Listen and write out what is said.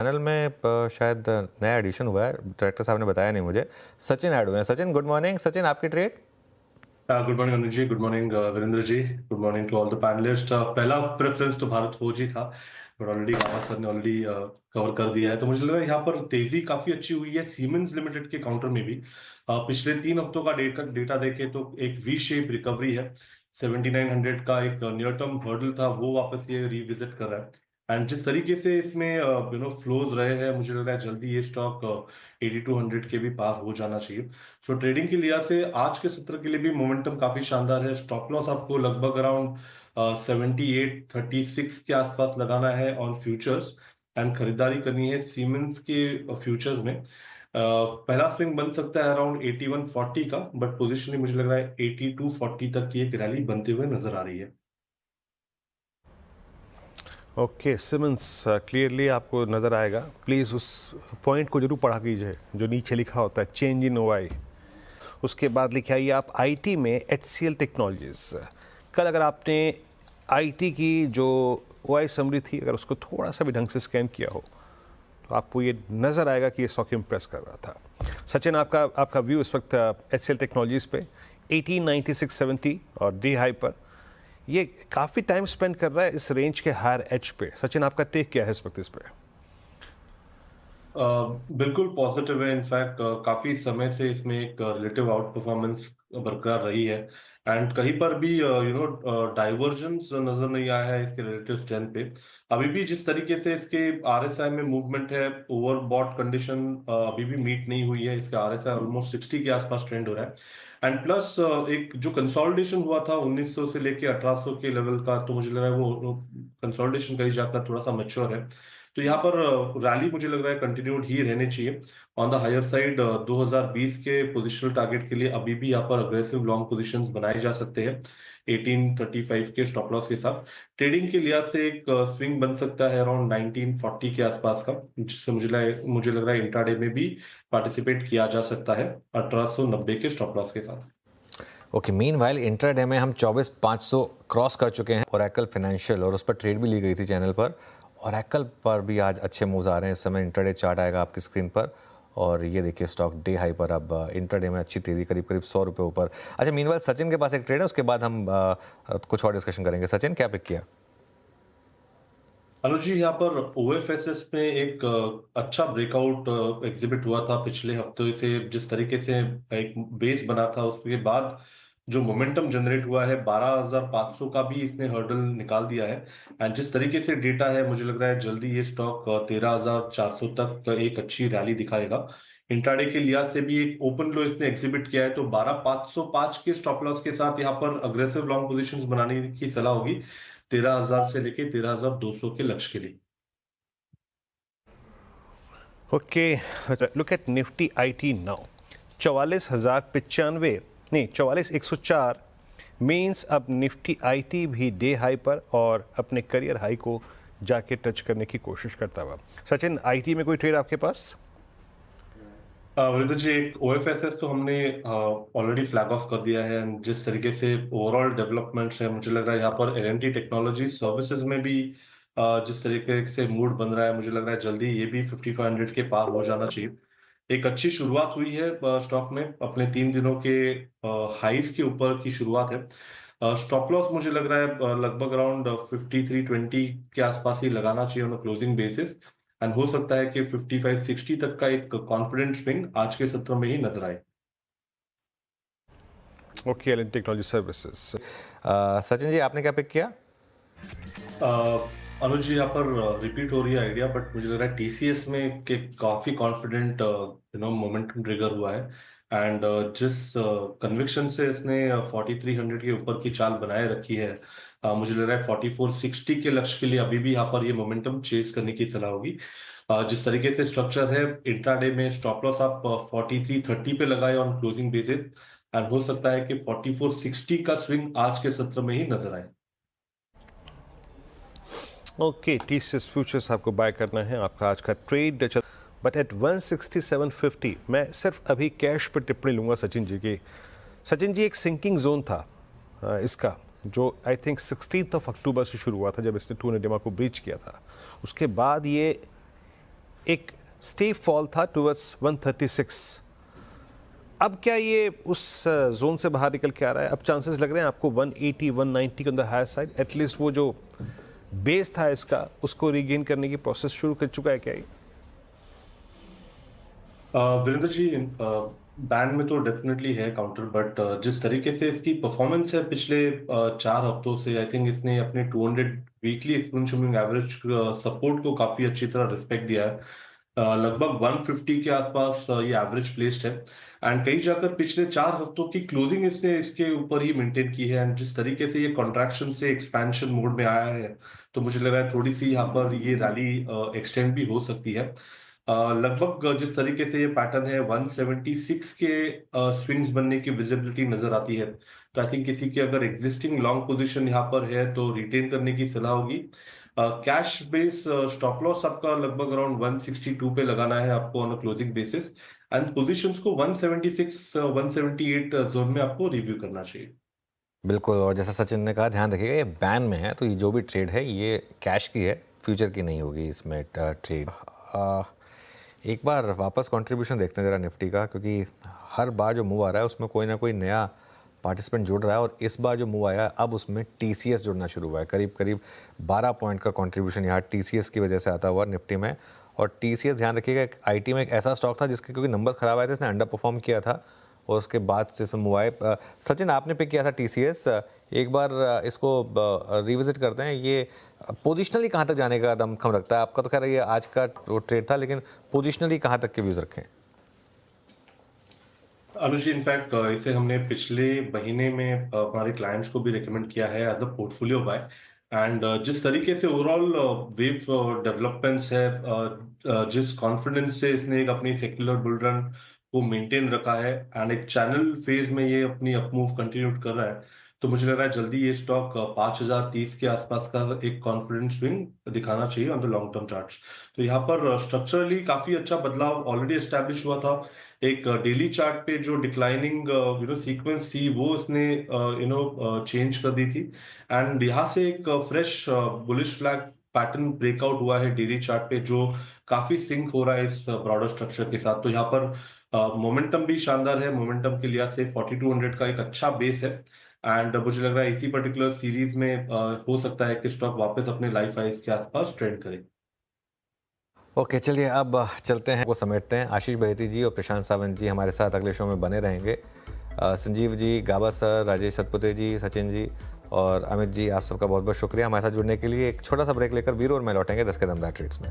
Channel में शायद नया एडिशन हुआ है, डायरेक्टर साहब ने बताया नहीं मुझे। सचिन ऐड हुए हैं। Sachin good morning. सचिन आपकी trade. Good morning Anuj ji, good morning Virendra ji, good morning to all the panellist. पहला प्रेफरेंस तो भारत फौज ही था, बट ऑलरेडी गामा सर ने ऑलरेडी कवर कर दिया है। तो मुझे लग रहा है यहाँ पर तेजी काफी अच्छी हुई है सीमेंस लिमिटेड के काउंटर में भी। पिछले 3 हफ्तों का डेटा देखे तो एक वी शेप रिकवरी है। 7900 का एक नियर टर्म हर्डल था, वो वापस ये रिविजिट कर रहा है। एंड जिस तरीके से इसमें फ्लोज रहे हैं, मुझे लग रहा है जल्दी ये स्टॉक 8200 के भी पार हो जाना चाहिए। सो ट्रेडिंग के लिहाज से आज के सत्र के लिए भी मोमेंटम काफी शानदार है। स्टॉप लॉस आपको लगभग अराउंड 7836 के आसपास लगाना है ऑन फ्यूचर्स, एंड खरीदारी करनी है सीमेंस के फ्यूचर्स में। पहला स्विंग बन सकता है अराउंड 8140 का, बट पोजिशनली मुझे लग रहा है 8240 तक की एक रैली बनते हुए नजर आ रही है। ओके सिमंस, क्लियरली आपको नज़र आएगा। प्लीज़ उस पॉइंट को जरूर पढ़ा कीजिए जो नीचे लिखा होता है चेंज इन ओआई। उसके बाद लिखे आइए आप आईटी में एचसीएल टेक्नोलॉजीज। कल अगर आपने आईटी की जो ओआई समरी थी, अगर उसको थोड़ा सा भी ढंग से स्कैन किया हो तो आपको ये नज़र आएगा कि ये स्टॉक इम्प्रेस कर रहा था। सचिन, आपका व्यू इस वक्त एचसीएल टेक्नोलॉजीज पे 1896.70 और डी हाई पर ये काफ़ी टाइम स्पेंड कर रहा है इस रेंज के हायर एज पे। सचिन, आपका टेक क्या है इस वक्त इस पे? बिल्कुल पॉजिटिव है। इनफैक्ट काफी समय से इसमें एक रिलेटिव आउट परफॉर्मेंस बरकरार रही है, एंड कहीं पर भी डाइवर्जेंस नजर नहीं आया है इसके रिलेटिव स्ट्रेंथ पे। अभी भी जिस तरीके से इसके आरएसआई में मूवमेंट है, ओवरबॉट कंडीशन अभी भी मीट नहीं हुई है। इसका आरएसआई ऑलमोस्ट 60 के आसपास ट्रेंड हो रहा है। एंड प्लस एक जो कंसोलिडेशन हुआ था 1900 से लेके 1800 के लेवल का, तो मुझे लग रहा है वो कंसोलिडेशन कहीं जाकर थोड़ा सा मैच्योर है। तो यहाँ पर रैली मुझे लग रहा है कंटिन्यूड ही रहनी चाहिए ऑन द हायर साइड। 2020 के पोजिशनल टारगेट के लिए अभी भी यहाँ पर अग्रेसिव लॉन्ग पोजीशंस बनाए जा सकते हैं 1835 के स्टॉप लॉस के साथ। ट्रेडिंग के लिहाज से एक स्विंग बन सकता है अराउंड 1940 के आसपास का, जिससे मुझे लग रहा है इंट्राडे में भी पार्टिसिपेट किया जा सकता है 1890 के स्टॉप लॉस के साथ। ओके, मीनवाइल इंट्राडे में हम 24,500 क्रॉस कर चुके हैं। ओरेकल फाइनेंशियल, और उस पर ट्रेड भी ली गई थी चैनल पर। ओरेकल पर भी आज अच्छे मूव्स आ रहे हैं। इस समय इंट्राडे चार्ट आएगा आपकी स्क्रीन पर, और ये देखिए स्टॉक डे हाई पर। अब इंट्राडे में अच्छी तेज़ी, करीब करीब 100 रुपये ऊपर। अच्छा, मीनवाइल सचिन के पास एक ट्रेड है, उसके बाद हम कुछ और डिस्कशन करेंगे। सचिन, क्या पिक किया? अनुज जी, यहाँ पर ओएफएसएस में एक अच्छा ब्रेकआउट एग्जिबिट हुआ था पिछले हफ्ते से। जिस तरीके से एक बेस बना था, उसके बाद जो मोमेंटम जनरेट हुआ है 12,500 का भी इसने हर्डल निकाल दिया है। एंड जिस तरीके से डेटा है, मुझे लग रहा है जल्दी ये स्टॉक 13,400 तक एक अच्छी रैली दिखाएगा। इंट्राडे के लिहाज से भी एक ओपन लो इसने एग्जिबिट किया है, तो 12,505 के स्टॉप लॉस के साथ यहाँ पर अग्रेसिव लॉन्ग पोजीशंस बनाने की सलाह होगी 13,000 से लेके 13,200 के लक्ष्य के लिए। Okay, look at Nifty IT now. 44,095, नहीं 44,104 मीन्स अब निफ्टी आईटी भी डे हाई पर और अपने करियर हाई को जाके टच करने की कोशिश करता हुआ। सचिन, आईटी में कोई ट्रेड आपके पास? वरिंदर जी, एक ओएफएसएस तो हमने ऑलरेडी फ्लैग ऑफ कर दिया है। and जिस तरीके से ओवरऑल डेवलपमेंट्स है, मुझे लग रहा है यहाँ पर एलएनटी टेक्नोलॉजी सर्विसेज में भी जिस तरीके से मूड बन रहा है, मुझे लग रहा है जल्दी ये भी 5500 के पार हो जाना चाहिए। एक अच्छी शुरुआत हुई है स्टॉक में, अपने 3 दिनों के हाइस के ऊपर की शुरुआत है। स्टॉप लॉस मुझे लग रहा है लगभग अराउंड 5320 के आसपास ही लगाना चाहिए ऑन क्लोजिंग बेसिस। एंड हो सकता है कि 5560 तक का एक कॉन्फिडेंट स्विंग आज के सत्र में ही नजर आए। Okay, L technology services. Sachin ji, आपने क्या पिक किया? अनुज जी, यहाँ पर रिपीट हो रही है आइडिया, बट मुझे लग रहा है टीसीएस में के काफी कॉन्फिडेंट मोमेंटम ट्रिगर हुआ है। एंड जिस कन्विक्शन से इसने 4300 के ऊपर की चाल बनाए रखी है, मुझे लग रहा है 4460 के लक्ष्य के लिए अभी भी यहाँ पर ये मोमेंटम चेस करने की सलाह होगी। जिस तरीके से स्ट्रक्चर है, इंट्राडे में स्टॉप लॉस आप 4330 पे लगाए ऑन क्लोजिंग बेसिस, एंड हो सकता है कि 4460 का स्विंग आज के सत्र में ही नजर आए। ओके, टीसीएस फ्यूचर्स आपको बाय करना है। आपका आज का ट्रेड बट एट 167.50। मैं सिर्फ अभी कैश पर टिप्पणी लूँगा सचिन जी की। सचिन जी, एक सिंकिंग जोन था इसका, जो आई थिंक 16 अक्टूबर से शुरू हुआ था, जब इसने 200 डिमा को ब्रीच किया था। उसके बाद ये एक स्टेप फॉल था टुवर्ड्स 136। अब क्या ये उस जोन से बाहर निकल के आ रहा है? अब चांसेस लग रहे हैं आपको 180 190 के on the higher side, at least वो जो बेस था इसका उसको रीगेन करने की प्रोसेस शुरू कर चुका है क्या ये? वीरेंद्र जी, बैंड में तो डेफिनेटली है काउंटर, बट जिस तरीके से इसकी परफॉर्मेंस है पिछले 4 हफ्तों से, आई थिंक इसने अपने 200 weekly exponential moving average support को काफी अच्छी तरह रिस्पेक्ट दिया है। लगभग 150 के आसपास ये एवरेज प्लेस्ड है, एंड कहीं जाकर पिछले 4 हफ्तों की क्लोजिंग इसने इसके ऊपर ही मेंटेन की है। एंड जिस तरीके से ये कॉन्ट्रैक्शन से एक्सपेंशन मोड में आया है, तो मुझे लग रहा है थोड़ी सी यहाँ पर ये रैली एक्सटेंड भी हो सकती है। लगभग जिस तरीके से ये पैटर्न है 176 के स्विंग्स बनने की विजिबिलिटी नजर आती है, तो आई थिंक किसी की अगर एग्जिस्टिंग लॉन्ग पोजीशन यहाँ पर है तो रिटेन करने की सलाह होगी। कैश बेस स्टॉप लॉस आपका लगभग अराउंड 162 पे लगाना है आपको on a closing basis, and positions को 176 178 जोन में आपको रिव्यू करना चाहिए। बिल्कुल, और जैसा सचिन ने कहा, ध्यान रखिएगा ये बैन में है, तो ये जो भी ट्रेड है ये कैश की है, फ्यूचर की नहीं होगी इसमें ट्रेड। एक बार वापस कंट्रीब्यूशन देखते हैं ज़रा निफ्टी का, क्योंकि हर बार जो मूव आ रहा है उसमें कोई ना कोई नया पार्टिसिपेंट जुड़ रहा है, और इस बार जो मूव आया है अब उसमें TCS जुड़ना शुरू हुआ है। करीब करीब 12 पॉइंट का कंट्रीब्यूशन यहाँ TCS की वजह से आता हुआ निफ्टी में। और TCS, ध्यान रखिएगा, एक IT में एक ऐसा स्टॉक था जिसके क्योंकि नंबर खराब आए थे, इसने अंडर परफॉर्म किया था, और उसके बाद से इसमें मूव आए। सचिन, आपने पिक किया था TCS, एक बार इसको रिविजिट करते हैं। ये पोजिशनली कहाँ तक जाने का दमखम रखता है आपका? तो खैर ये आज का वो ट्रेड था, लेकिन पोजिशनली कहाँ तक के व्यूज़ रखें? अनुज जी, इनफैक्ट इसे हमने पिछले महीने में हमारे क्लाइंट्स को भी रिकमेंड किया है as a portfolio buy. And जिस तरीके से ओवरऑल वेव डेवलपमेंट्स है, जिस कॉन्फिडेंस से इसने एक अपनी सेक्युलर बुल रन को मेंटेन रखा है, एंड एक चैनल फेज में ये अपनी अपमूव कंटिन्यू कर रहा है, तो मुझे लग रहा है जल्दी ये स्टॉक 5030 के आसपास का एक कॉन्फिडेंस स्विंग दिखाना चाहिए on the long term charts. तो यहाँ पर स्ट्रक्चरली काफी अच्छा बदलाव ऑलरेडी एस्टैब्लिश हुआ था। एक डेली चार्ट पे जो डिक्लाइनिंग सीक्वेंस थी वो उसने चेंज कर दी थी, एंड यहाँ से एक fresh bullish flag pattern breakout हुआ है डेली चार्ट पे, जो काफी सिंक हो रहा है इस ब्रॉडर स्ट्रक्चर के साथ। तो यहाँ पर मोमेंटम भी शानदार है। मोमेंटम के लिहाज से 4200 का एक अच्छा बेस है, एंड मुझे लग रहा है इसी पर्टिकुलर सीरीज में हो सकता है कि स्टॉक वापस अपने लाइफ हाइज के आसपास ट्रेंड करे। ओके, चलिए अब चलते हैं, वो समेटते हैं। आशीष बहेती जी और प्रशांत सावंत जी हमारे साथ अगले शो में बने रहेंगे। संजीव जी, गाबा सर, राजेश सतपुते जी, सचिन जी और अमित जी, आप सबका बहुत बहुत शुक्रिया हमारे साथ जुड़ने के लिए। एक छोटा सा ब्रेक लेकर वीरू और मैं लौटेंगे 10 कदम ट्रेड्स में।